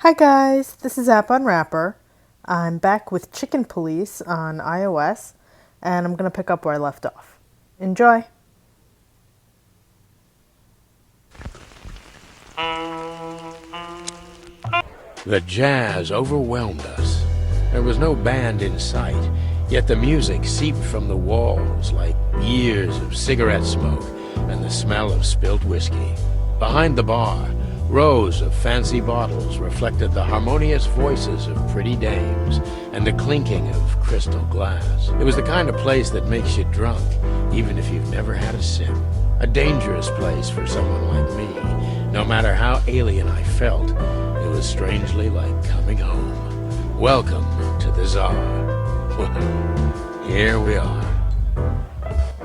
Hi guys, this is App Unwrapper. I'm back with Chicken Police on iOS, and I'm going to pick up where I left off. Enjoy! The jazz overwhelmed us. There was no band in sight, yet the music seeped from the walls like years of cigarette smoke and the smell of spilt whiskey. Behind the bar, rows of fancy bottles reflected the harmonious voices of pretty dames and the clinking of crystal glass. It was the kind of place that makes you drunk, even if you've never had a sip. A dangerous place for someone like me. No matter how alien I felt, it was strangely like coming home. Welcome to the Tsar. Well, here we are.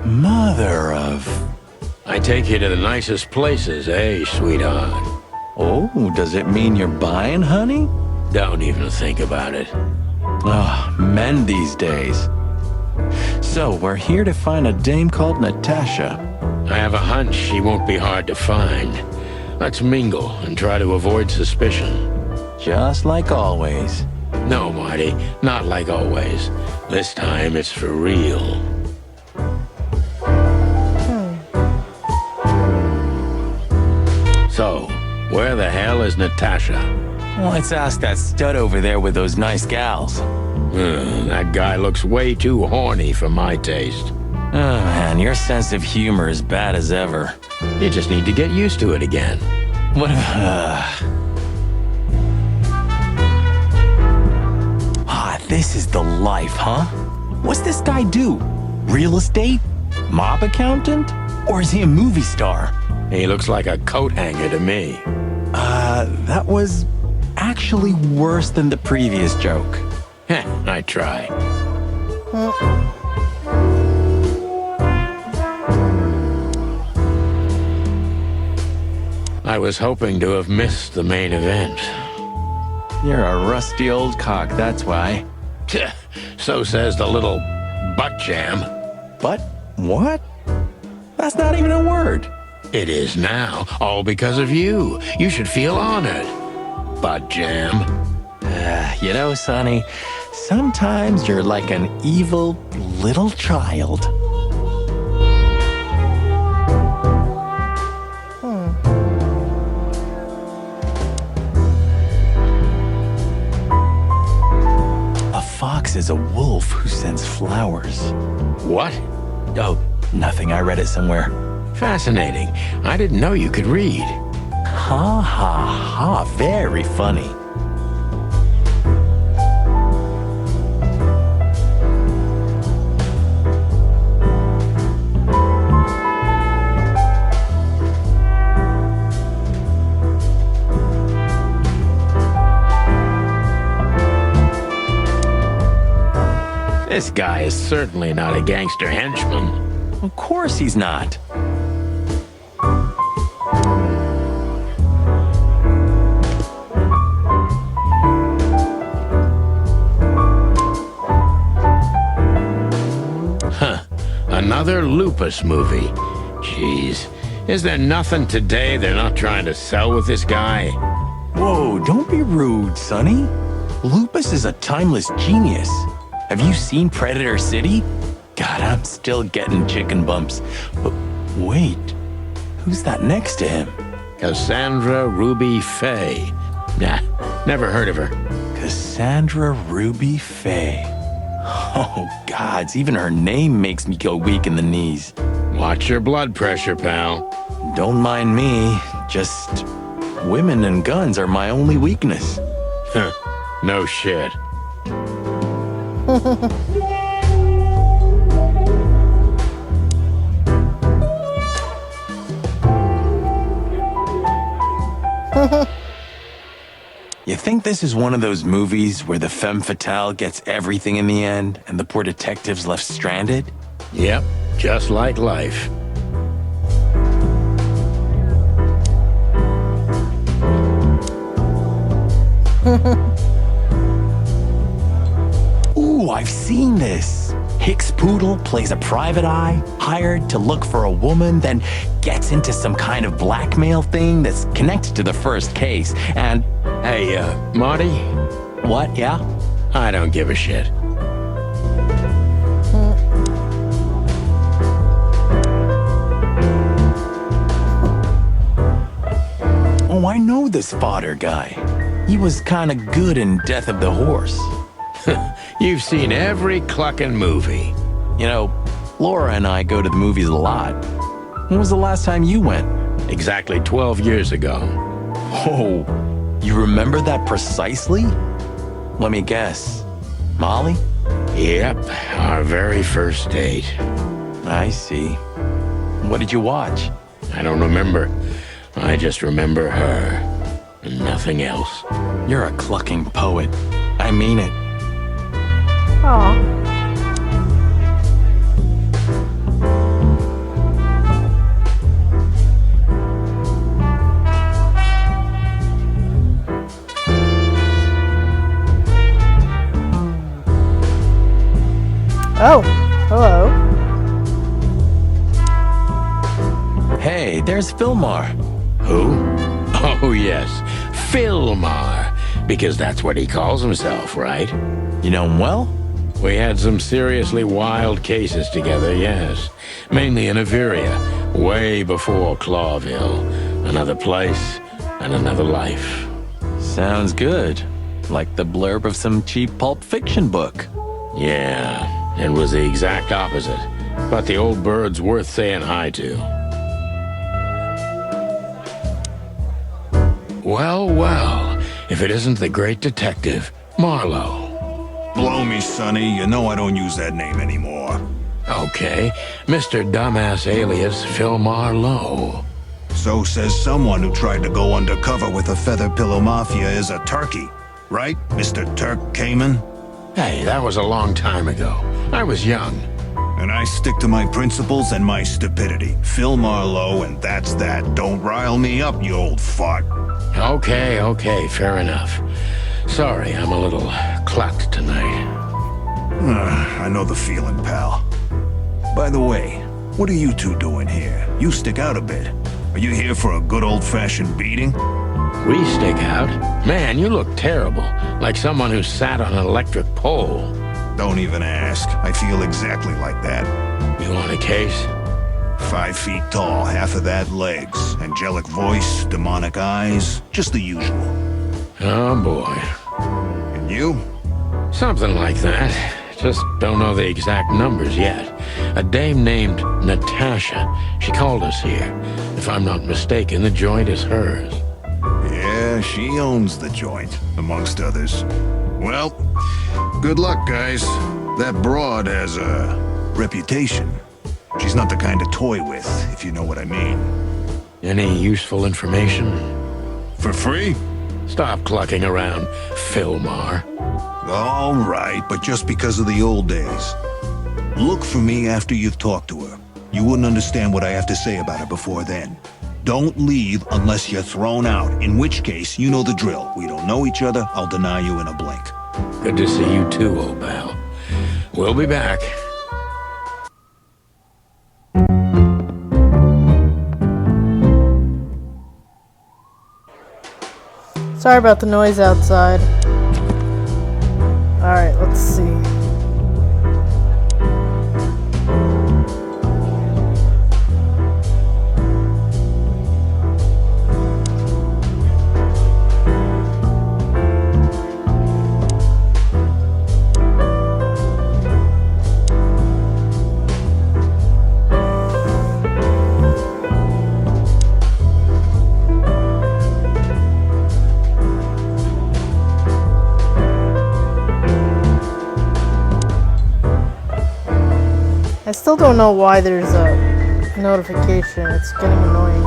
Mother of... I take you to the nicest places, eh, sweetheart? Oh, does it mean you're buying, honey? Don't even think about it. Ah, men these days. So, we're here to find a dame called Natasha. I have a hunch she won't be hard to find. Let's mingle and try to avoid suspicion. Just like always. No, Marty, not like always. This time it's for real. So, where the hell is Natasha? Let's ask that stud over there with those nice gals. That guy looks way too horny for my taste. Oh man, your sense of humor is bad as ever. You just need to get used to it again. What if... this is the life, huh? What's this guy do? Real estate? Mob accountant? Or is he a movie star? He looks like a coat hanger to me. That was actually worse than the previous joke. Heh, I try. I was hoping to have missed the main event. You're a rusty old cock, that's why. So says the little butt jam. But what? That's not even a word. It is now, all because of you. You should feel honored. Butt jam. You know, Sonny, sometimes you're like an evil little child. A fox is a wolf who sends flowers. What? Oh, nothing. I read it somewhere. Fascinating. I didn't know you could read. Ha ha ha, very funny. This guy is certainly not a gangster henchman. Of course he's not. Another Lupus movie. Jeez. Is there nothing today they're not trying to sell with this guy? Whoa, don't be rude, Sonny. Lupus is a timeless genius. Have you seen Predator City? God, I'm still getting chicken bumps. But wait, who's that next to him? Cassandra Ruby Faye. Nah, never heard of her. Cassandra Ruby Faye. Oh, gods, even her name makes me go weak in the knees. Watch your blood pressure, pal. Don't mind me, just women and guns are my only weakness. No shit. You think this is one of those movies where the femme fatale gets everything in the end and the poor detective's left stranded? Yep, just like life. Ooh, I've seen this. Hicks Poodle plays a private eye, hired to look for a woman, then gets into some kind of blackmail thing that's connected to the first case, and Hey, Marty? What, yeah? I don't give a shit. Oh, I know this fodder guy. He was kinda good in Death of the Horse. You've seen every clucking movie. You know, Laura and I go to the movies a lot. When was the last time you went? Exactly 12 years ago. Oh, you remember that precisely? Let me guess. Molly? Yep, our very first date. I see. What did you watch? I don't remember. I just remember her. And nothing else. You're a clucking poet. I mean it. Aw. Oh, hello. Hey, there's Philmar. Who? Oh, yes. Philmar. Because that's what he calls himself, right? You know him well? We had some seriously wild cases together, yes. Mainly in Averia, way before Clawville. Another place and another life. Sounds good. Like the blurb of some cheap pulp fiction book. Yeah, it was the exact opposite. But the old bird's worth saying hi to. Well, well, if it isn't the great detective, Marlowe. Blow me, Sonny. You know I don't use that name anymore. Okay, Mr. Dumbass alias Phil Marlowe. So says someone who tried to go undercover with a Feather Pillow Mafia is a turkey. Right, Mr. Turk Cayman? Hey, that was a long time ago. I was young. And I stick to my principles and my stupidity. Phil Marlowe, and that's that. Don't rile me up, you old fart. Okay, fair enough. Sorry, I'm a little clucked tonight. I know the feeling, pal. By the way, what are you two doing here? You stick out a bit. Are you here for a good old-fashioned beating? We stick out? Man, you look terrible. Like someone who sat on an electric pole. Don't even ask. I feel exactly like that. You want a case? 5 feet tall, half of that legs. Angelic voice, demonic eyes, just the usual. Oh, boy. And you? Something like that. Just don't know the exact numbers yet. A dame named Natasha. She called us here. If I'm not mistaken, the joint is hers. Yeah, she owns the joint, amongst others. Well, good luck, guys. That broad has a reputation. She's not the kind to toy with, if you know what I mean. Any useful information? For free? Stop clucking around, Philmar. All right, but just because of the old days. Look for me after you've talked to her. You wouldn't understand what I have to say about her before then. Don't leave unless you're thrown out, in which case, you know the drill. We don't know each other, I'll deny you in a blink. Good to see you too, old pal. We'll be back. Sorry about the noise outside. Alright, let's see. I still don't know why there's a notification. It's getting annoying.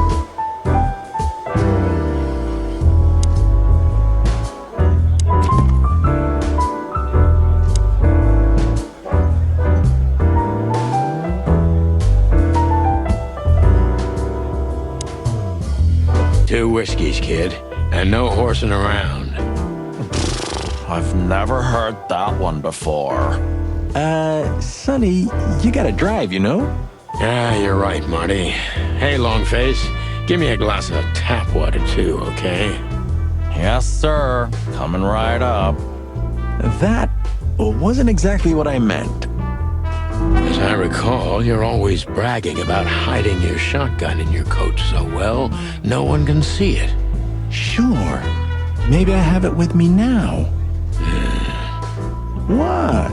Two whiskeys, kid, and no horsing around. I've never heard that one before. Sonny, you gotta drive, you know? Yeah, you're right, Marty. Hey, Longface, give me a glass of tap water too, okay? Yes, sir. Coming right up. That wasn't exactly what I meant. As I recall, you're always bragging about hiding your shotgun in your coat so well, no one can see it. Sure. Maybe I have it with me now. What?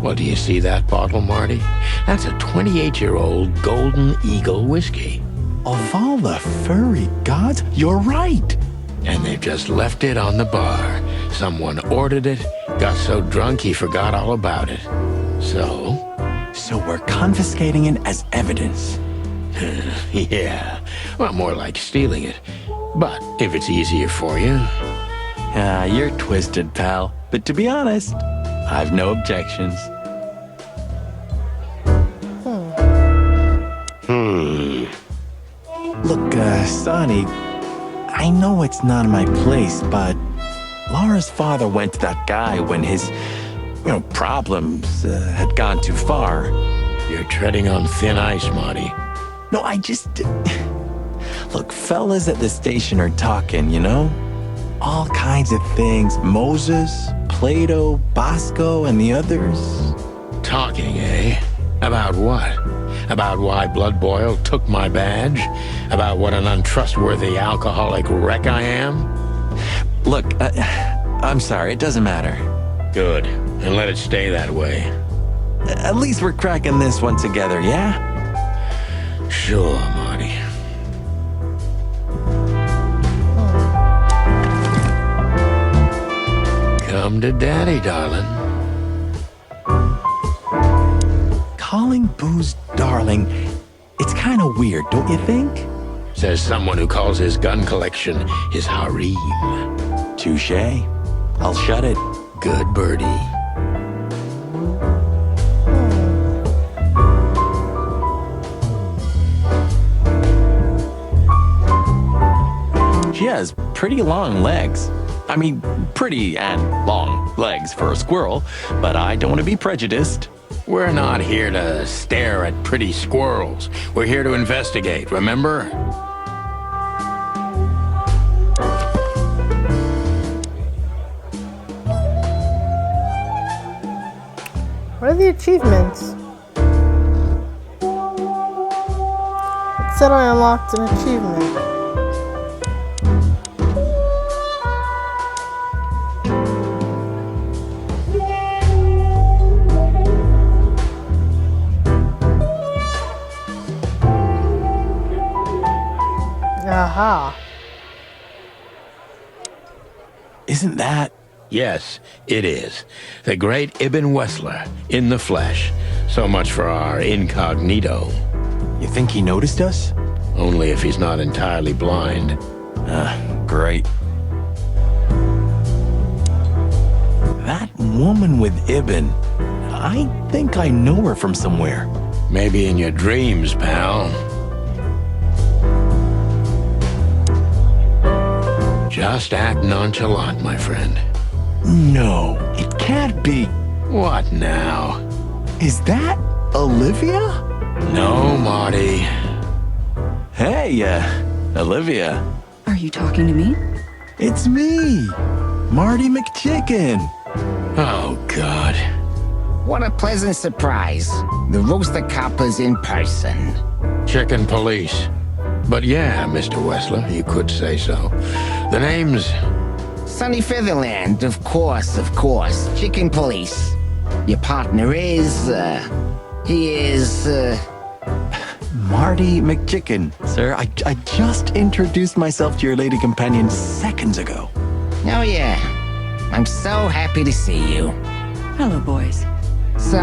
Well, do you see that bottle, Marty? That's a 28-year-old Golden Eagle whiskey. Of all the furry gods, you're right. And they've just left it on the bar. Someone ordered it, got so drunk he forgot all about it. So? So we're confiscating it as evidence. Yeah, well, more like stealing it. But if it's easier for you. You're twisted, pal. But to be honest, I've no objections. Look, Sonny, I know it's not my place, but Laura's father went to that guy when his, problems had gone too far. You're treading on thin ice, Marty. No, I just... Look, fellas at the station are talking, you know? All kinds of things. Moses, Plato, Bosco, and the others. Talking, eh? About what? About why Blood Boil took my badge? About what an untrustworthy alcoholic wreck I am? Look, I'm sorry, it doesn't matter. Good, and let it stay that way. At least we're cracking this one together, yeah? Sure, Marty. Come to Daddy, darling. Calling booze darling, it's kind of weird, don't you think? Says someone who calls his gun collection his harem. Touché. I'll shut it. Good birdie. She has pretty long legs. I mean, pretty and long legs for a squirrel, but I don't want to be prejudiced. We're not here to stare at pretty squirrels. We're here to investigate, remember? What are the achievements? It said I unlocked an achievement. Aha. Isn't that... Yes, it is. The great Ibn Wessler, in the flesh. So much for our incognito. You think he noticed us? Only if he's not entirely blind. Great. That woman with Ibn, I think I know her from somewhere. Maybe in your dreams, pal. Just act nonchalant, my friend. No, it can't be. What now? Is that Olivia? No, Marty. Hey, Olivia. Are you talking to me? It's me, Marty McChicken. Oh, God. What a pleasant surprise. The Rooster Copper's in person. Chicken police. But yeah, Mr. Wessler, you could say so. The name's... Sunny Featherland, of course. Chicken police. Your partner is, he is, Marty McChicken, sir. I just introduced myself to your lady companion seconds ago. Oh yeah. I'm so happy to see you. Hello, boys. So,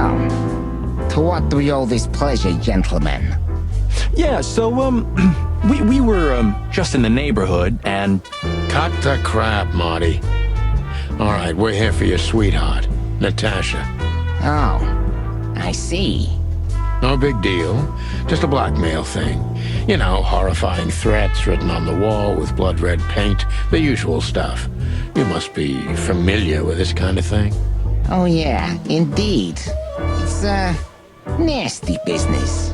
to what do we owe this pleasure, gentlemen? Yeah, so, we were, just in the neighborhood, and... Cut the crap, Marty. All right, we're here for your sweetheart, Natasha. Oh, I see. No big deal. Just a blackmail thing. You know, horrifying threats written on the wall with blood-red paint. The usual stuff. You must be familiar with this kind of thing. Oh yeah, indeed. It's, nasty business.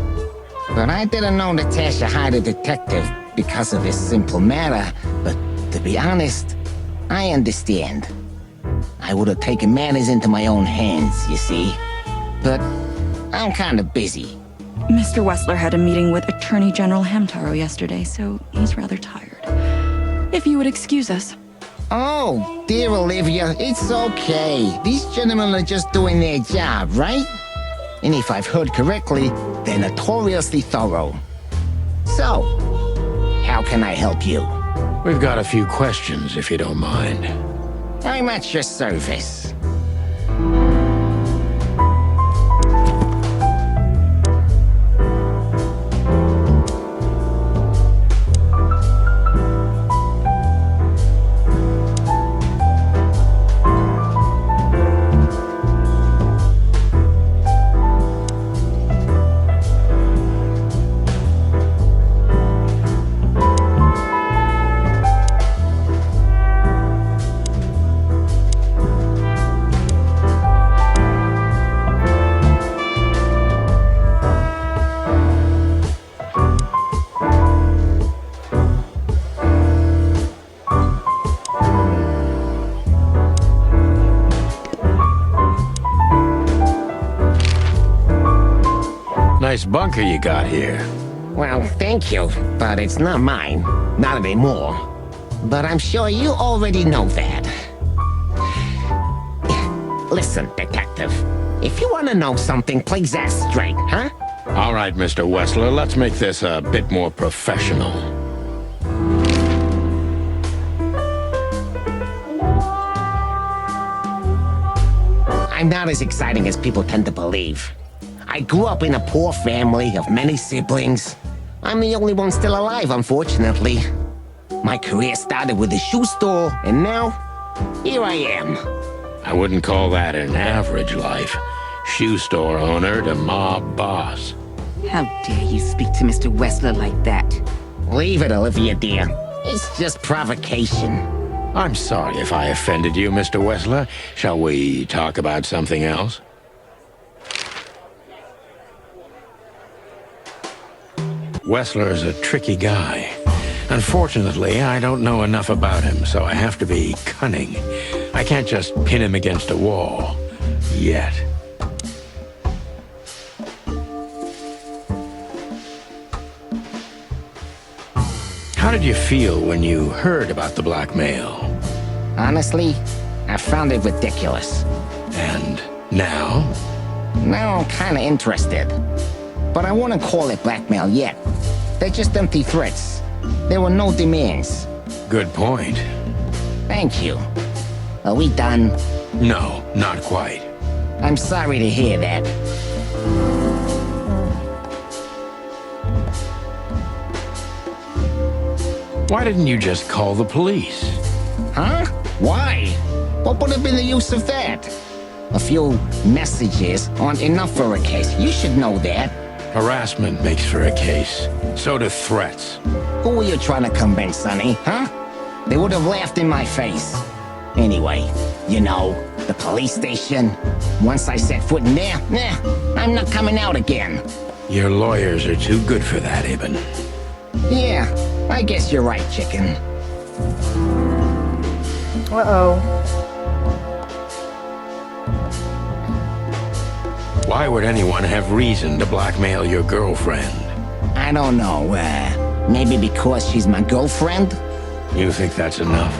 But I didn't know Natasha hired a detective because of this simple matter, but to be honest, I understand. I would have taken matters into my own hands, you see. But I'm kind of busy. Mr. Wessler had a meeting with Attorney General Hamtaro yesterday, so he's rather tired. If you would excuse us. Oh, dear Olivia, it's okay. These gentlemen are just doing their job, right? And if I've heard correctly, they're notoriously thorough. So, how can I help you? We've got a few questions, if you don't mind. I'm at your service. Nice bunker you got here. Well, thank you, but it's not mine. Not anymore. But I'm sure you already know that. Listen, detective. If you want to know something, please ask straight, huh? All right, Mr. Wessler, let's make this a bit more professional. I'm not as exciting as people tend to believe. I grew up in a poor family of many siblings. I'm the only one still alive, unfortunately. My career started with a shoe store, and now, here I am. I wouldn't call that an average life. Shoe store owner to mob boss. How dare you speak to Mr. Wessler like that? Leave it, Olivia, dear. It's just provocation. I'm sorry if I offended you, Mr. Wessler. Shall we talk about something else? Wessler is a tricky guy. Unfortunately, I don't know enough about him, so I have to be cunning. I can't just pin him against a wall. Yet. How did you feel when you heard about the blackmail? Honestly, I found it ridiculous. And now? Now I'm kinda interested. But I wouldn't call it blackmail yet. They're just empty threats. There were no demands. Good point. Thank you. Are we done? No, not quite. I'm sorry to hear that. Why didn't you just call the police? Huh? Why? What would have been the use of that? A few messages aren't enough for a case. You should know that. Harassment makes for a case. So do threats. Who were you trying to convince, Sonny, huh? They would have laughed in my face. Anyway, you know, the police station. Once I set foot in there, I'm not coming out again. Your lawyers are too good for that, Ibn. Yeah, I guess you're right, chicken. Uh-oh. Why would anyone have reason to blackmail your girlfriend? I don't know, maybe because she's my girlfriend? You think that's enough?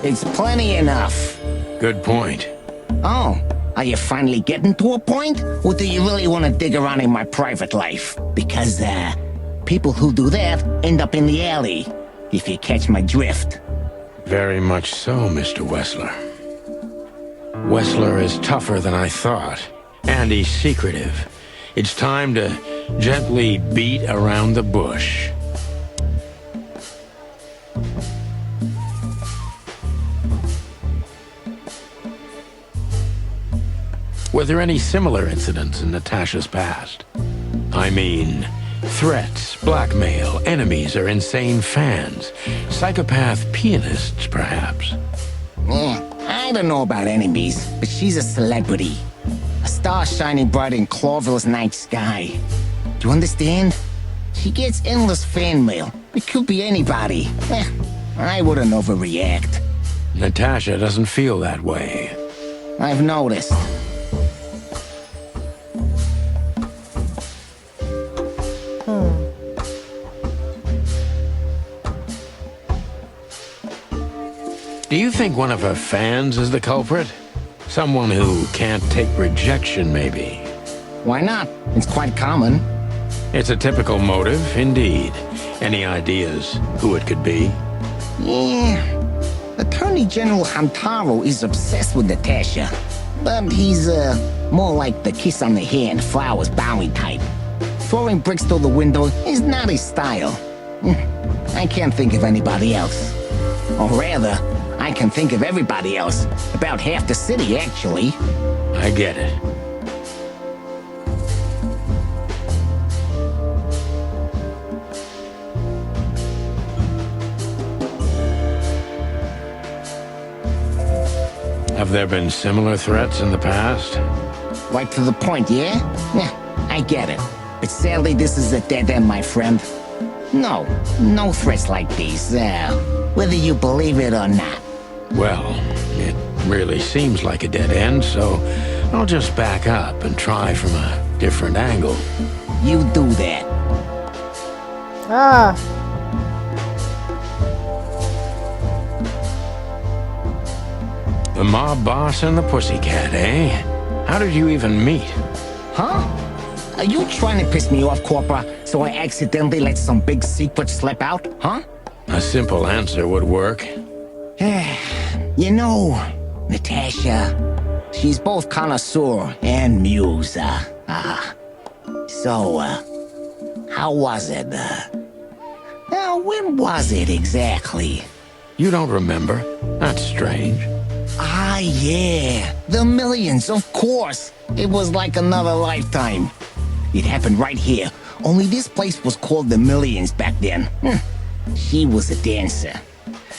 It's plenty enough. Good point. Oh, are you finally getting to a point? Or do you really want to dig around in my private life? Because, people who do that end up in the alley, if you catch my drift. Very much so, Mr. Wessler. Wessler is tougher than I thought. And he's secretive. It's time to gently beat around the bush. Were there any similar incidents in Natasha's past? I mean, threats, blackmail, enemies or insane fans. Psychopath pianists, perhaps. I don't know about enemies, but she's a celebrity. A star shining bright in Clawville's night sky. Do you understand? She gets endless fan mail. It could be anybody. I wouldn't overreact. Natasha doesn't feel that way. I've noticed. Do you think one of her fans is the culprit? Someone who can't take rejection, maybe. Why not? It's quite common. It's a typical motive, indeed. Any ideas who it could be? Yeah. Attorney General Hamtaro is obsessed with Natasha. But he's, more like the kiss on the hand, flowers bowing type. Throwing bricks through the window is not his style. I can't think of anybody else. Or rather, I can think of everybody else. About half the city, actually. I get it. Have there been similar threats in the past? Right to the point, yeah? Yeah, I get it. But sadly, this is a dead end, my friend. No threats like these, whether you believe it or not. Well, it really seems like a dead end, so I'll just back up and try from a different angle. You do that. Ah, The mob boss and the pussycat, eh? How did you even meet? Huh? Are you trying to piss me off, Corpora, so I accidentally let some big secret slip out, huh? A simple answer would work. You know, Natasha, she's both connoisseur and muse. So, how was it? When was it exactly? You don't remember? That's strange. Ah, yeah. The Millions, of course. It was like another lifetime. It happened right here. Only this place was called the Millions back then. She was a dancer.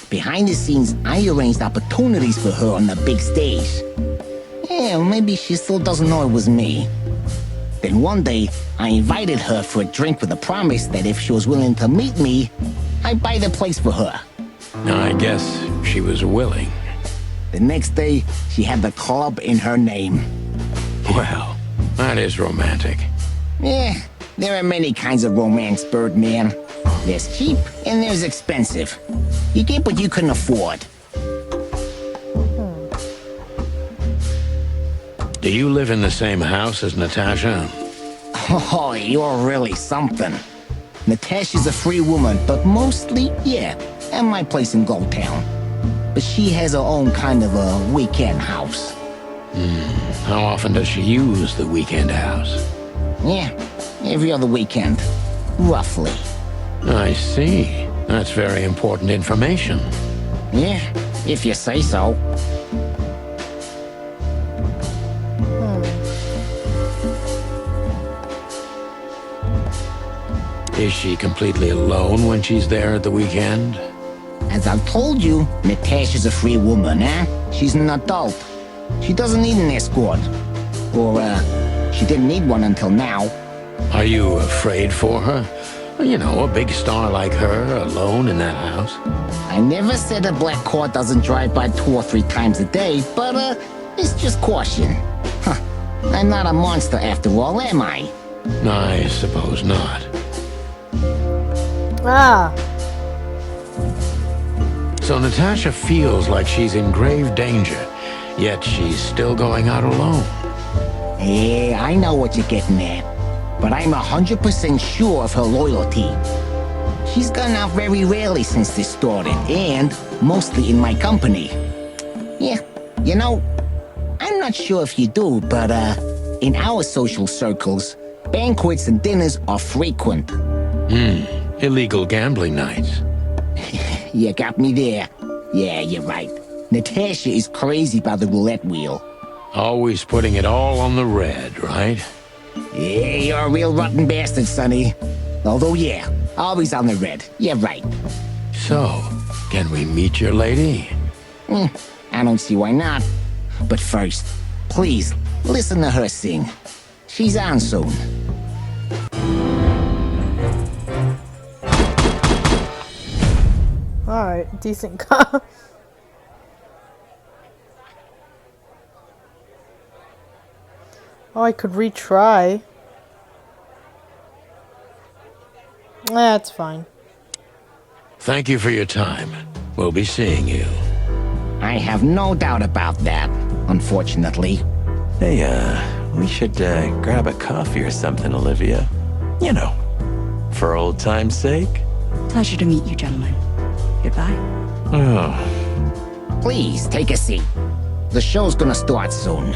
Behind the scenes, I arranged opportunities for her on the big stage. Yeah, maybe she still doesn't know it was me. Then one day, I invited her for a drink with a promise that if she was willing to meet me, I'd buy the place for her. I guess she was willing. The next day, she had the club in her name. Well, that is romantic. Yeah, there are many kinds of romance, Birdman. There's cheap and there's expensive. You get what you can afford. Do you live in the same house as Natasha? Oh, you're really something. Natasha's a free woman, but mostly, yeah, at my place in Gold Town. But she has her own kind of a weekend house. How often does she use the weekend house? Yeah, every other weekend, roughly. I see. That's very important information. Yeah, if you say so. Is she completely alone when she's there at the weekend? As I've told you, Natasha's a free woman, eh? She's an adult. She doesn't need an escort. Or, she didn't need one until now. Are you afraid for her? You know, a big star like her, alone in that house. I never said a black car doesn't drive by 2 or 3 times a day, but, it's just caution. Huh. I'm not a monster after all, am I? I suppose not. ah. So Natasha feels like she's in grave danger, yet she's still going out alone. Yeah, I know what you're getting at. But I'm 100% sure of her loyalty. She's gone out very rarely since this started, and mostly in my company. Yeah, you know, I'm not sure if you do, but, in our social circles, banquets and dinners are frequent. Illegal gambling nights. You got me there. Yeah, you're right. Natasha is crazy about the roulette wheel. Always putting it all on the red, right? Yeah, you're a real rotten bastard, Sonny. Although, yeah, always on the red. Yeah, right. So, can we meet your lady? I don't see why not. But first, please, listen to her sing. She's on soon. Alright, decent cop. Oh, I could retry. That's fine. Thank you for your time. We'll be seeing you. I have no doubt about that, unfortunately. Hey, we should grab a coffee or something, Olivia. You know, for old time's sake. Pleasure to meet you, gentlemen. Goodbye. Oh, Please, take a seat. The show's gonna start soon.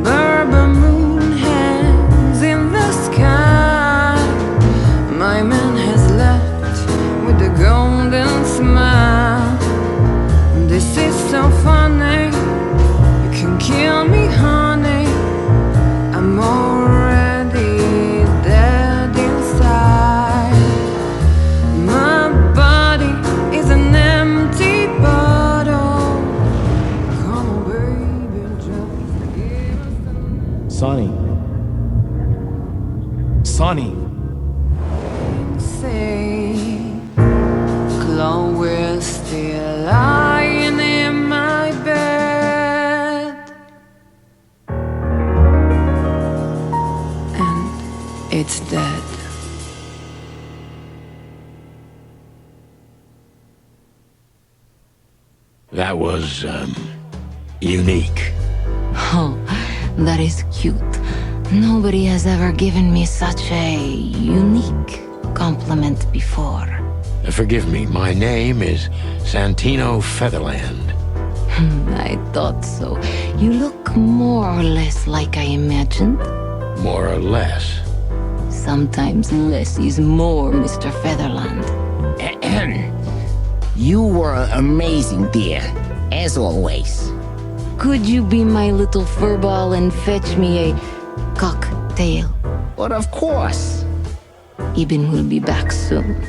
Bourbon moon hangs in the sky. My man has left with a golden smile. This is so funny. You can kill me, honey. I'm already dead inside. My body is an empty bottle. Come on, baby, just give us a Sonny. Sonny. say. Chloe's still lying in my bed, and it's dead. That was, unique. Oh, that is cute. Nobody has ever given me such a unique compliment before. Forgive me, my name is Santino Featherland. I thought so. You look more or less like I imagined. More or less. Sometimes less is more, Mr. Featherland. Ahem. You were amazing, dear, as always. Could you be my little furball and fetch me a cocktail? But of course. Eben will be back soon.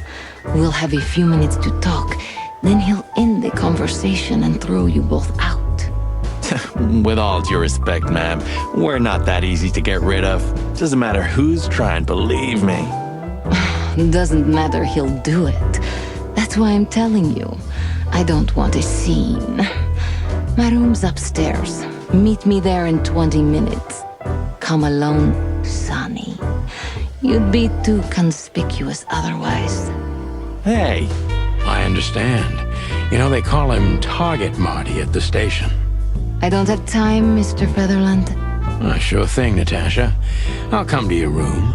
We'll have a few minutes to talk. Then he'll end the conversation and throw you both out. With all due respect, ma'am, we're not that easy to get rid of. Doesn't matter who's trying, believe me. Doesn't matter, he'll do it. That's why I'm telling you. I don't want a scene. My room's upstairs. Meet me there in 20 minutes. Come alone, Sonny. You'd be too conspicuous otherwise. Hey, I understand. You know, they call him Target Marty at the station. I don't have time, Mr. Featherland. Sure thing, Natasha. I'll come to your room.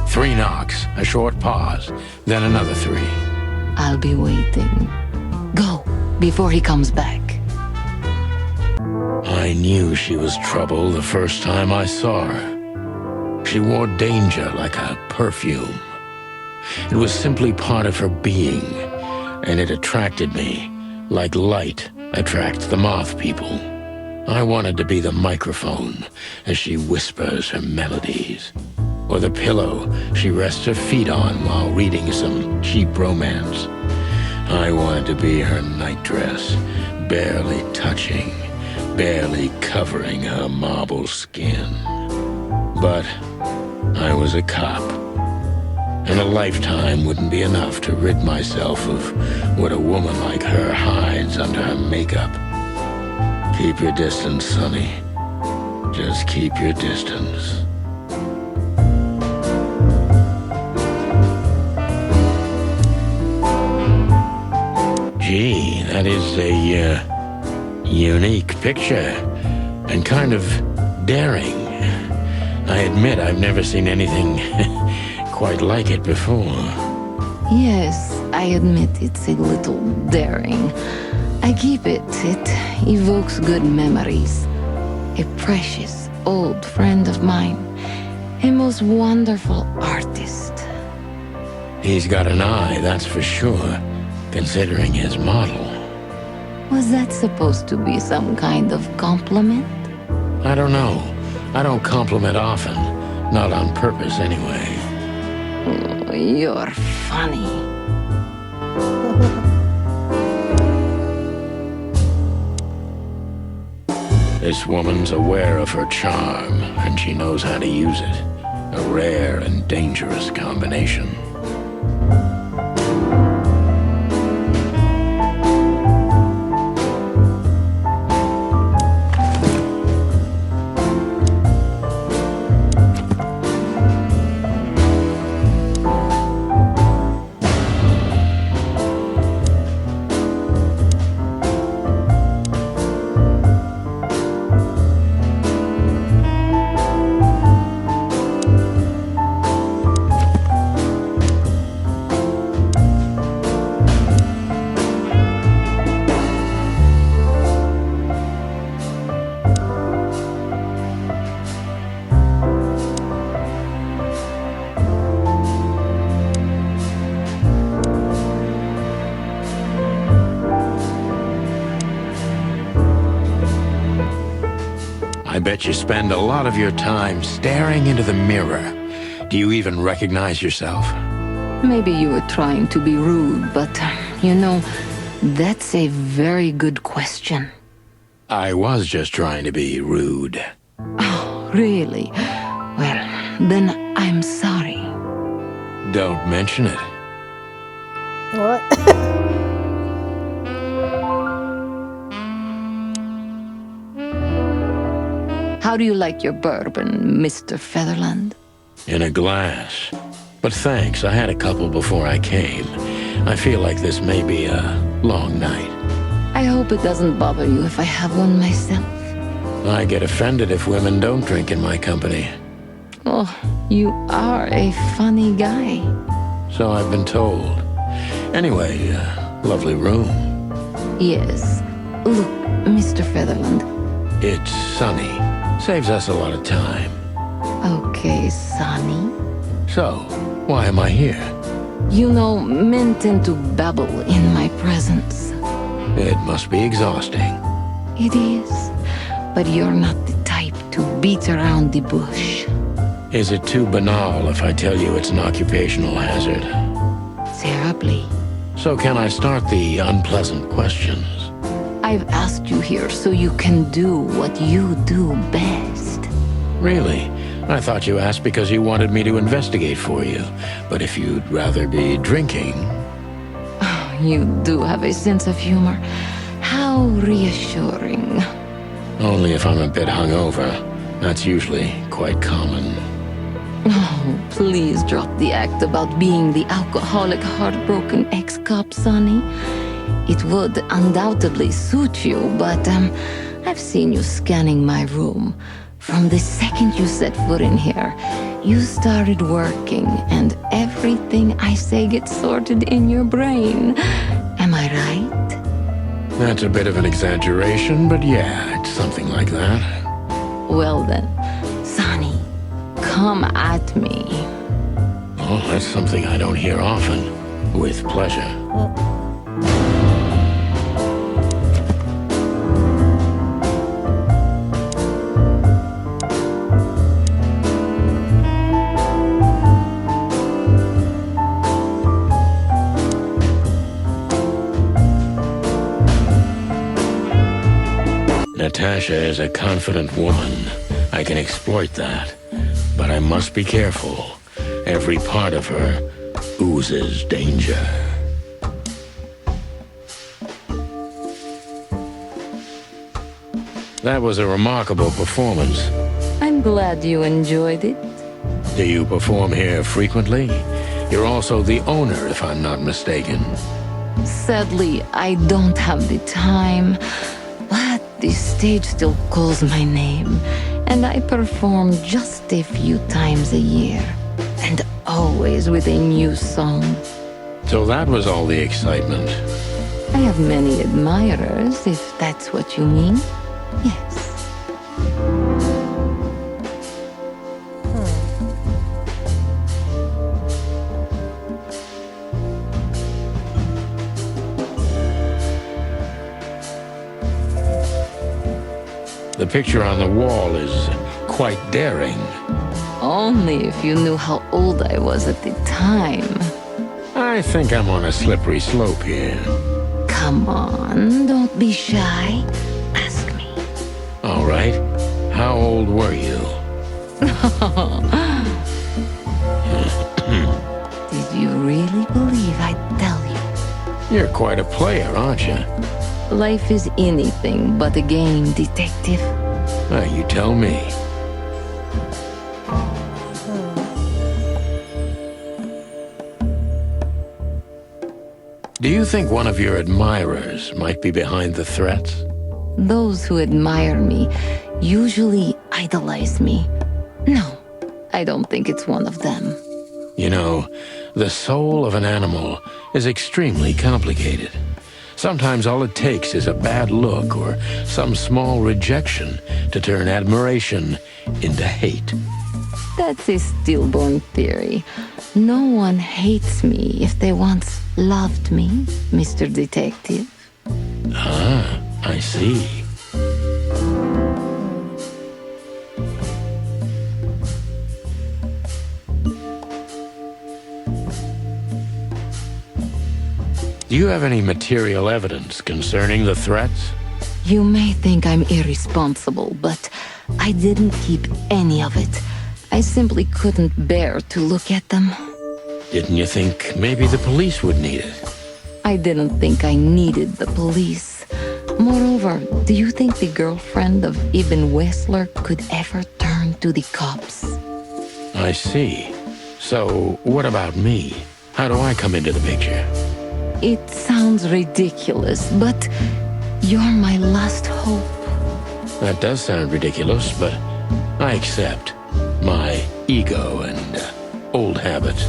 3 knocks, a short pause, then another 3. I'll be waiting. Go, before he comes back. I knew she was trouble the first time I saw her. She wore danger like a perfume. It was simply part of her being, and it attracted me, like light attracts the moth people. I wanted to be the microphone as she whispers her melodies, or the pillow she rests her feet on while reading some cheap romance. I wanted to be her nightdress, barely touching, barely covering her marble skin. But I was a cop, and a lifetime wouldn't be enough to rid myself of what a woman like her hides under her makeup. Keep your distance, Sonny. Just keep your distance. Gee, that is a, unique picture, and kind of daring. I admit I've never seen anything quite like it before. Yes, I admit it's a little daring. I keep it. It evokes good memories. A precious old friend of mine. A most wonderful artist. He's got an eye, that's for sure, considering his model. Was that supposed to be some kind of compliment? I don't know. I don't compliment often. Not on purpose, anyway. Oh, you're funny. This woman's aware of her charm, and she knows how to use it. A rare and dangerous combination. I bet you spend a lot of your time staring into the mirror. Do you even recognize yourself? Maybe you were trying to be rude, but, you know, that's a very good question. I was just trying to be rude. Oh, really? Well, then I'm sorry. Don't mention it. What? How do you like your bourbon, Mr. Featherland? In a glass. But thanks, I had a couple before I came. I feel like this may be a long night. I hope it doesn't bother you if I have one myself. I get offended if women don't drink in my company. Oh, you are a funny guy. So I've been told. Anyway, lovely room. Yes. Look, Mr. Featherland. It's sunny. Saves us a lot of time. Okay, Sonny. So, why am I here? You know, men tend to babble in my presence. It must be exhausting. It is. But you're not the type to beat around the bush. Is it too banal if I tell you it's an occupational hazard? Terribly. So can I start the unpleasant questions? I've asked you here so you can do what you do best. Really? I thought you asked because you wanted me to investigate for you. But if you'd rather be drinking... You do have a sense of humor. How reassuring. Only if I'm a bit hungover. That's usually quite common. Oh, please drop the act about being the alcoholic, heartbroken ex-cop, Sonny. It would undoubtedly suit you, but I've seen you scanning my room. From the second you set foot in here, you started working, and everything I say gets sorted in your brain. Am I right? That's a bit of an exaggeration, but yeah, it's something like that. Well then, Sonny, come at me. Oh, that's something I don't hear often. With pleasure. Natasha is a confident woman. I can exploit that. But I must be careful. Every part of her oozes danger. That was a remarkable performance. I'm glad you enjoyed it. Do you perform here frequently? You're also the owner, if I'm not mistaken. Sadly, I don't have the time, but the stage still calls my name, and I perform just a few times a year, and always with a new song. So that was all the excitement. I have many admirers, if that's what you mean. Yes. The picture on the wall is quite daring. Only if you knew how old I was at the time. I think I'm on a slippery slope here. Come on, don't be shy. Ask me. All right. How old were you? Did you really believe I'd tell you? You're quite a player, aren't you? Life is anything but a game, detective. You tell me. Do you think one of your admirers might be behind the threats? Those who admire me usually idolize me. No, I don't think it's one of them. You know, the soul of an animal is extremely complicated. Sometimes all it takes is a bad look or some small rejection to turn admiration into hate. That's a stillborn theory. No one hates me if they once loved me, Mr. Detective. Ah, I see. Do you have any material evidence concerning the threats? You may think I'm irresponsible, but I didn't keep any of it. I simply couldn't bear to look at them. Didn't you think maybe the police would need it? I didn't think I needed the police. Moreover, do you think the girlfriend of Ibn Wessler could ever turn to the cops? I see. So, what about me? How do I come into the picture? It sounds ridiculous, but you're my last hope. That does sound ridiculous, but I accept. My ego and old habits.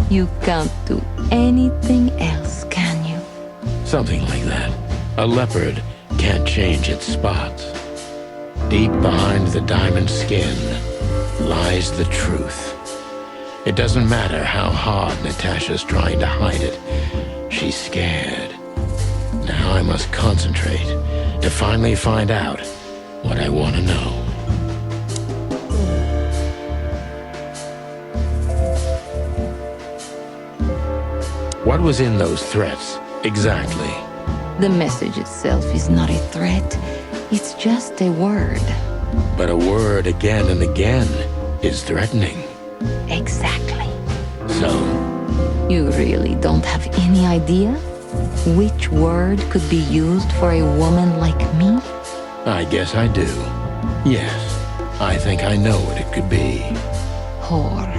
You can't do anything else, can you? Something like that. A leopard can't change its spots. Deep behind the diamond skin lies the truth. It doesn't matter how hard Natasha's trying to hide it. She's scared. Now I must concentrate to finally find out what I want to know. What was in those threats, exactly? The message itself is not a threat. It's just a word. But a word again and again is threatening. Exactly. So, You really don't have any idea which word could be used for a woman like me? I guess I do. Yes, I think I know what it could be. Whore.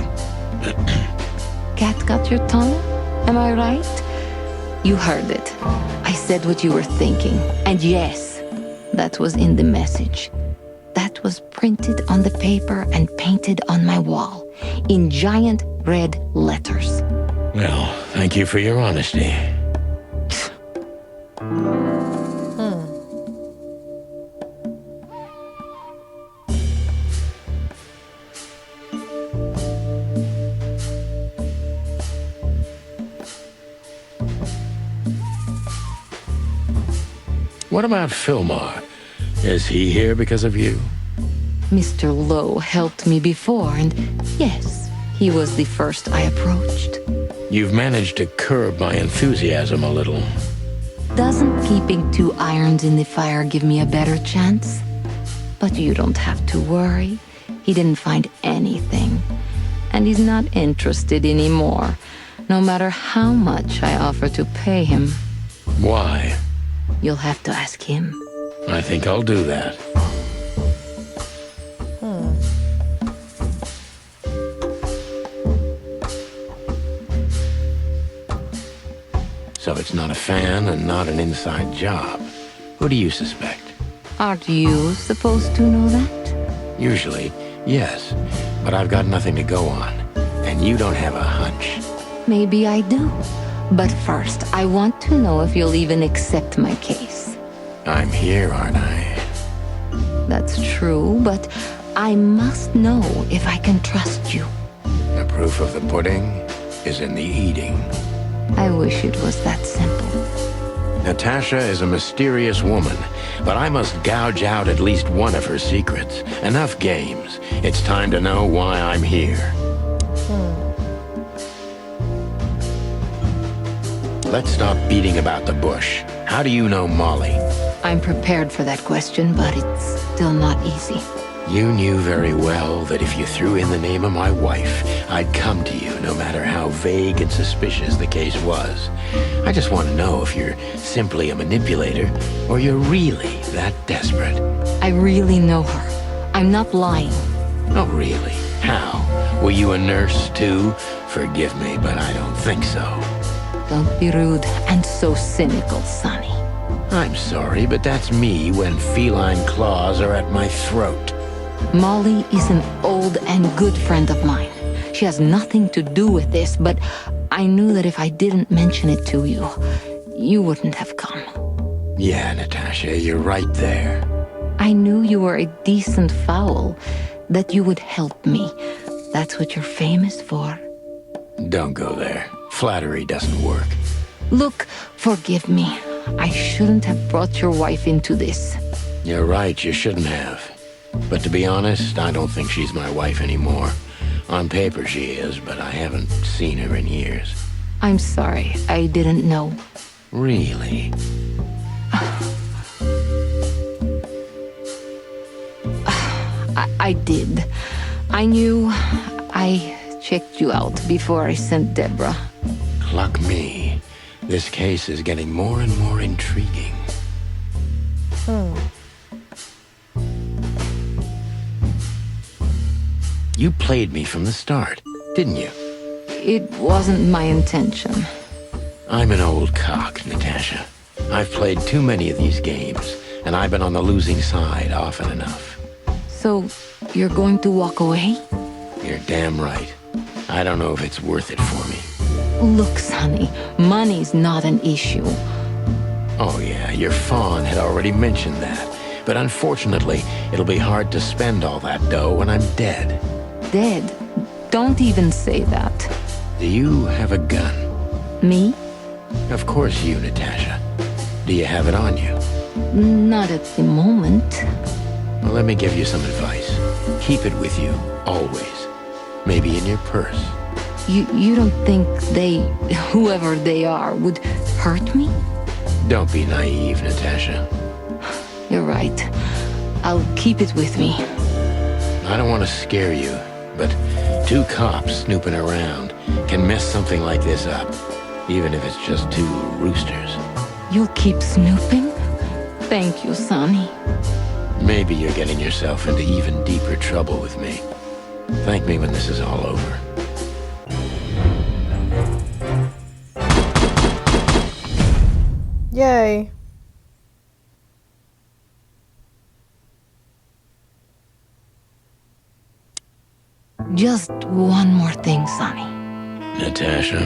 Cat got your tongue? Am I right? You heard it. I said what you were thinking. And yes, that was in the message. That was printed on the paper and painted on my wall in giant red letters. Well, thank you for your honesty. What about Fillmore? Is he here because of you? Mr. Lowe helped me before, and yes, he was the first I approached. You've managed to curb my enthusiasm a little. Doesn't keeping 2 irons in the fire give me a better chance? But you don't have to worry. He didn't find anything. And he's not interested anymore, no matter how much I offer to pay him. Why? You'll have to ask him. I think I'll do that. So it's not a fan and not an inside job. Who do you suspect? Aren't you supposed to know that? Usually, yes. But I've got nothing to go on. And you don't have a hunch. Maybe I do. But first, I want to know if you'll even accept my case. I'm here, aren't I? That's true, but I must know if I can trust you. The proof of the pudding is in the eating. I wish it was that simple. Natasha is a mysterious woman, but I must gouge out at least one of her secrets. Enough games. It's time to know why I'm here. Let's stop beating about the bush. How do you know Molly? I'm prepared for that question, but it's still not easy. You knew very well that if you threw in the name of my wife, I'd come to you no matter how vague and suspicious the case was. I just want to know if you're simply a manipulator or you're really that desperate. I really know her. I'm not lying. Oh, really? How? Were you a nurse, too? Forgive me, but I don't think so. Don't be rude and so cynical, Sonny. I'm sorry, but that's me when feline claws are at my throat. Molly is an old and good friend of mine. She has nothing to do with this, but I knew that if I didn't mention it to you, you wouldn't have come. Yeah, Natasha, you're right there. I knew you were a decent fowl, that you would help me. That's what you're famous for. Don't go there. Flattery doesn't work. Look, forgive me. I shouldn't have brought your wife into this. You're right, you shouldn't have. But to be honest, I don't think she's my wife anymore. On paper she is, but I haven't seen her in years. I'm sorry, I didn't know. Really? I did. I knew. I checked you out before I sent Deborah. Luck me. This case is getting more and more intriguing. You played me from the start, didn't you? It wasn't my intention. I'm an old cock, Natasha. I've played too many of these games, and I've been on the losing side often enough. So, you're going to walk away? You're damn right. I don't know if it's worth it for me. Look, Sonny, money's not an issue. Oh yeah, your fawn had already mentioned that. But unfortunately, it'll be hard to spend all that dough when I'm dead. Dead? Don't even say that. Do you have a gun? Me? Of course you, Natasha. Do you have it on you? Not at the moment. Well, let me give you some advice. Keep it with you, always. Maybe in your purse. You don't think they, whoever they are, would hurt me? Don't be naive, Natasha. You're right. I'll keep it with me. I don't want to scare you, but 2 cops snooping around can mess something like this up, even if it's just 2 roosters. You'll keep snooping? Thank you, Sonny. Maybe you're getting yourself into even deeper trouble with me. Thank me when this is all over. Yay. Just one more thing, Sonny. Natasha?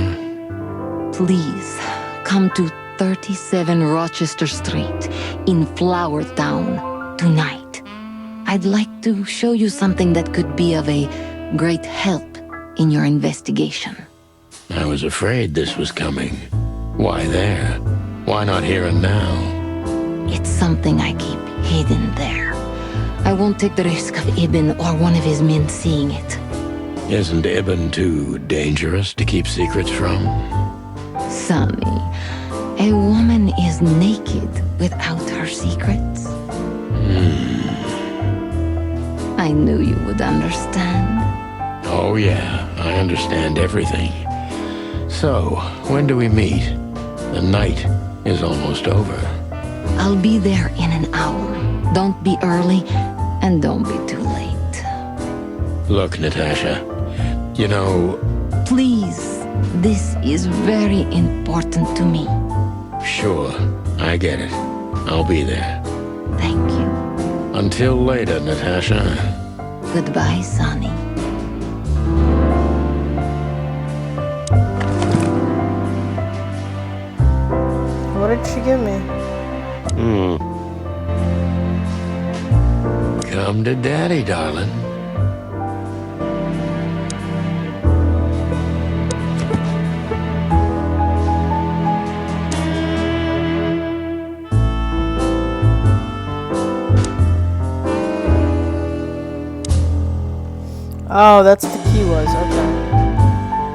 Please, come to 37 Rochester Street in Flower Town tonight. I'd like to show you something that could be of a great help in your investigation. I was afraid this was coming. Why there? Why not here and now? It's something I keep hidden there. I won't take the risk of Ibn or one of his men seeing it. Isn't Ibn too dangerous to keep secrets from? Sonny, a woman is naked without her secrets. I knew you would understand. Oh yeah, I understand everything. So, when do we meet? The night is almost over. I'll be there in an hour. Don't be early, and don't be too late. Look, Natasha, you know... Please, this is very important to me. Sure, I get it. I'll be there. Thank you. Until later, Natasha. Goodbye, Sonny. What did she give me? Come to Daddy, darling. Oh, that's what the key was. Okay.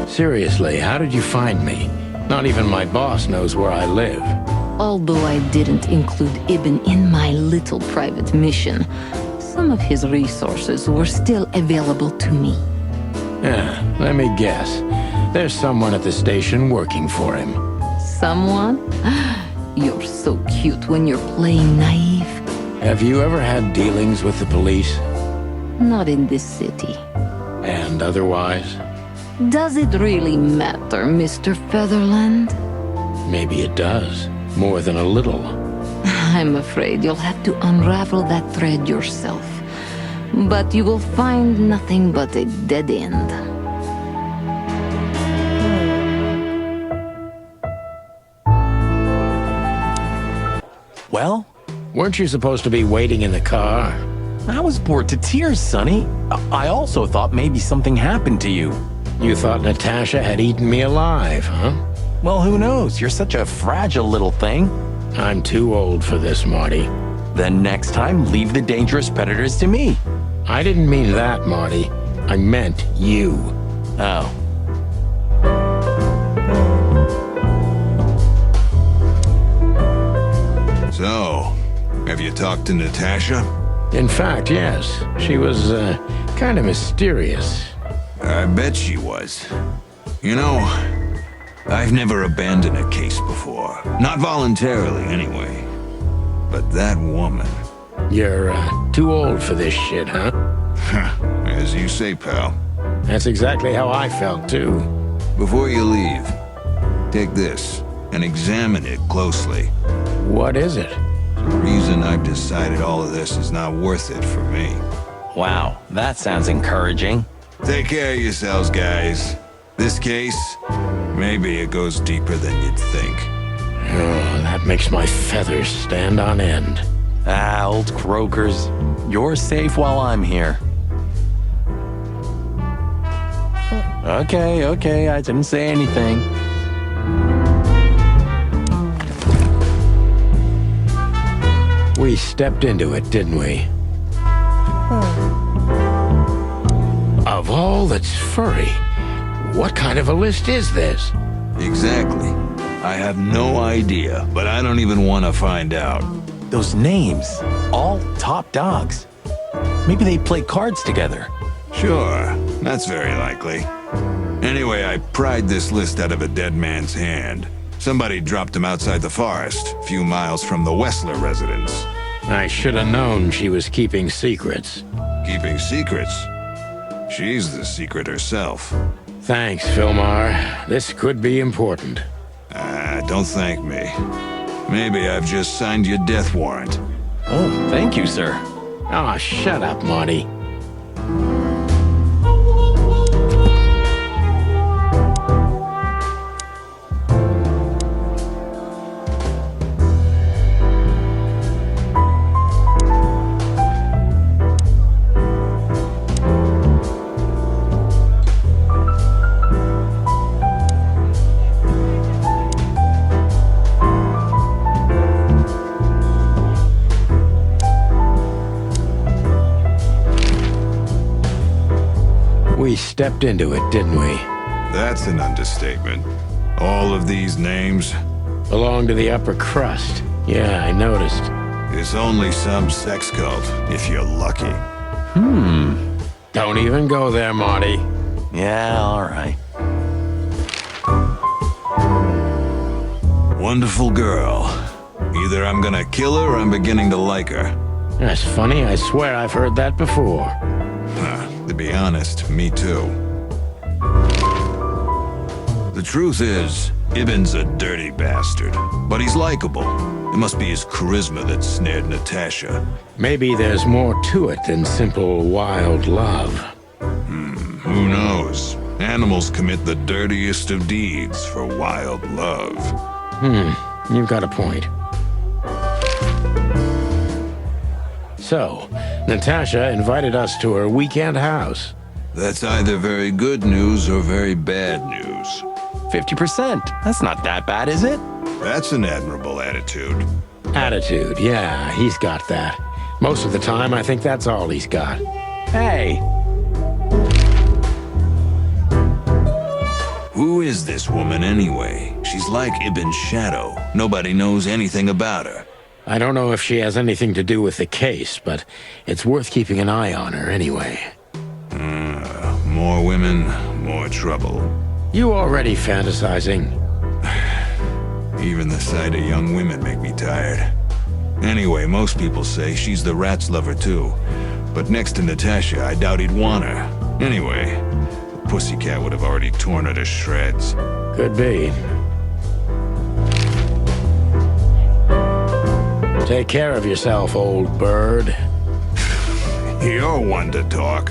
Seriously, how did you find me? Not even my boss knows where I live. Although I didn't include Ibn in my little private mission, some of his resources were still available to me. Yeah, let me guess. There's someone at the station working for him. Someone? You're so cute when you're playing naive. Have you ever had dealings with the police? Not in this city. And otherwise? Does it really matter, Mr. Featherland? Maybe it does. More than a little. I'm afraid you'll have to unravel that thread yourself. But you will find nothing but a dead end. Well, Weren't you supposed to be waiting in the car? I was bored to tears, Sonny. I also thought maybe something happened to you. You thought Natasha had eaten me alive, huh? Well, who knows? You're such a fragile little thing. I'm too old for this, Marty. Then next time, leave the dangerous predators to me. I didn't mean that, Marty. I meant you. Oh. So, have you talked to Natasha? In fact, yes. She was, kind of mysterious. I bet she was. You know, I've never abandoned a case before. Not voluntarily, anyway. But that woman... You're, too old for this shit, huh? As you say, pal. That's exactly how I felt, too. Before you leave, take this and examine it closely. What is it? The reason I've decided all of this is not worth it for me. Wow, that sounds encouraging. Take care of yourselves, guys. This case, maybe it goes deeper than you'd think. Oh, that makes my feathers stand on end. Ah, old croakers. You're safe while I'm here. Okay, I didn't say anything. We stepped into it, didn't we? Of all that's furry, what kind of a list is this? Exactly. I have no idea, but I don't even want to find out. Those names, all top dogs. Maybe they play cards together. Sure, that's very likely. Anyway, I pried this list out of a dead man's hand. Somebody dropped him outside the forest, a few miles from the Wessler residence. I should have known she was keeping secrets. Keeping secrets? She's the secret herself. Thanks, Filmar. This could be important. Don't thank me. Maybe I've just signed your death warrant. Oh, thank you, sir. Oh, shut up, Marty. We stepped into it, didn't we? That's an understatement. All of these names, Belong to the upper crust. Yeah, I noticed. it's only some sex cult, if you're lucky. Don't even go there, Marty. Yeah, all right. Wonderful girl. Either I'm gonna kill her or I'm beginning to like her. That's funny. I swear I've heard that before. To be honest, me too. The truth is, Ibn's a dirty bastard, but he's likable. It must be his charisma that snared Natasha. Maybe there's more to it than simple wild love. Who knows? Animals commit the dirtiest of deeds for wild love. You've got a point. So, Natasha invited us to her weekend house. That's either very good news or very bad news. 50%. That's not that bad, is it? That's an admirable attitude. Attitude, yeah, he's got that. Most of the time, I think that's all he's got. Hey, Who is this woman anyway? She's like Ibn's shadow. Nobody knows anything about her. I don't know if she has anything to do with the case, but it's worth keeping an eye on her anyway. More women, more trouble. You already fantasizing? Even the sight of young women make me tired. Anyway, most people say she's the rat's lover too. But next to Natasha, I doubt he'd want her. Anyway, the pussycat would have already torn her to shreds. Could be. Take care of yourself, old bird. You're one to talk.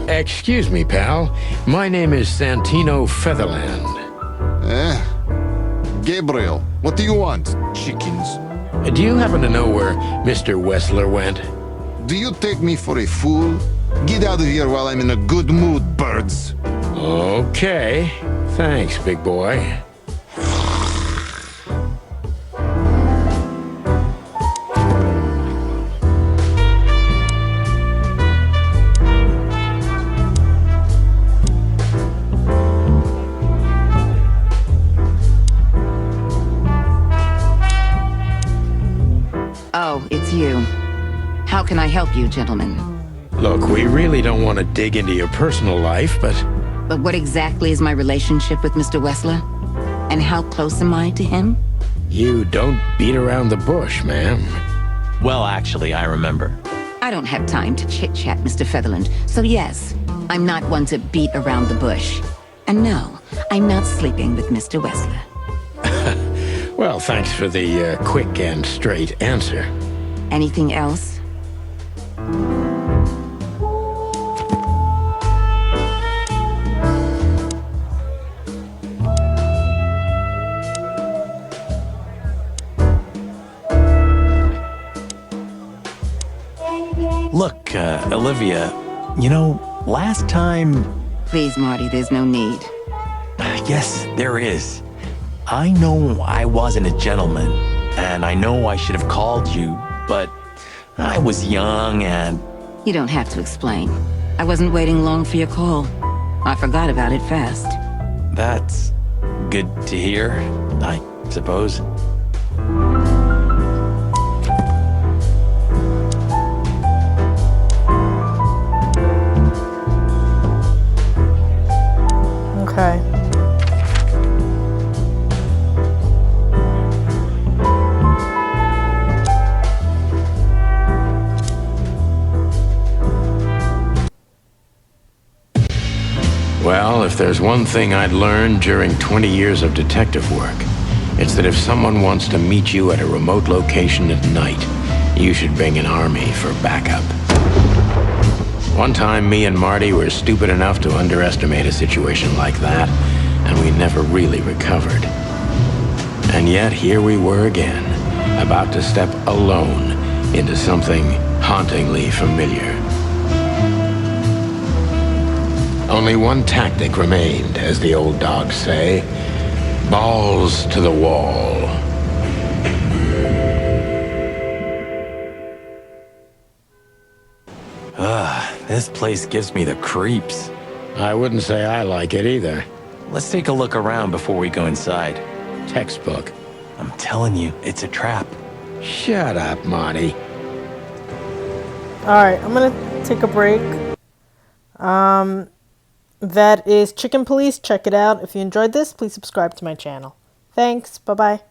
Excuse me, pal. My name is Santino Featherland. Gabriel, what do you want? Chickens. Do you happen to know where Mr. Wessler went? Do you take me for a fool? Get out of here while I'm in a good mood, birds. Okay. Thanks, big boy. Oh, it's you. How can I help you, gentlemen? Look, we really don't want to dig into your personal life, but But what exactly is my relationship with Mr. Wessler? And how close am I to him? you don't beat around the bush, ma'am. well, actually, I remember. I don't have time to chit-chat, Mr. Featherland. So yes, I'm not one to beat around the bush. And no, I'm not sleeping with Mr. Wessler. Well, thanks for the quick and straight answer. Anything else? Look, Olivia, you know, last time... Please, Marty, there's no need. Yes, there is. I know I wasn't a gentleman, and I know I should have called you, but I was young and... You don't have to explain. I wasn't waiting long for your call. I forgot about it fast. That's good to hear, I suppose. Okay. Well, if there's one thing I'd learned during 20 years of detective work, it's that if someone wants to meet you at a remote location at night, you should bring an army for backup. One time, me and Marty were stupid enough to underestimate a situation like that, and we never really recovered. And yet, here we were again, about to step alone into something hauntingly familiar. Only one tactic remained, as the old dogs say. Balls to the wall. This place gives me the creeps. I wouldn't say I like it either. Let's take a look around before we go inside. Textbook. I'm telling you, it's a trap. Shut up, Marty. Alright, I'm gonna take a break. That is Chicken Police. Check it out. If you enjoyed this, please subscribe to my channel. Thanks. Bye-bye.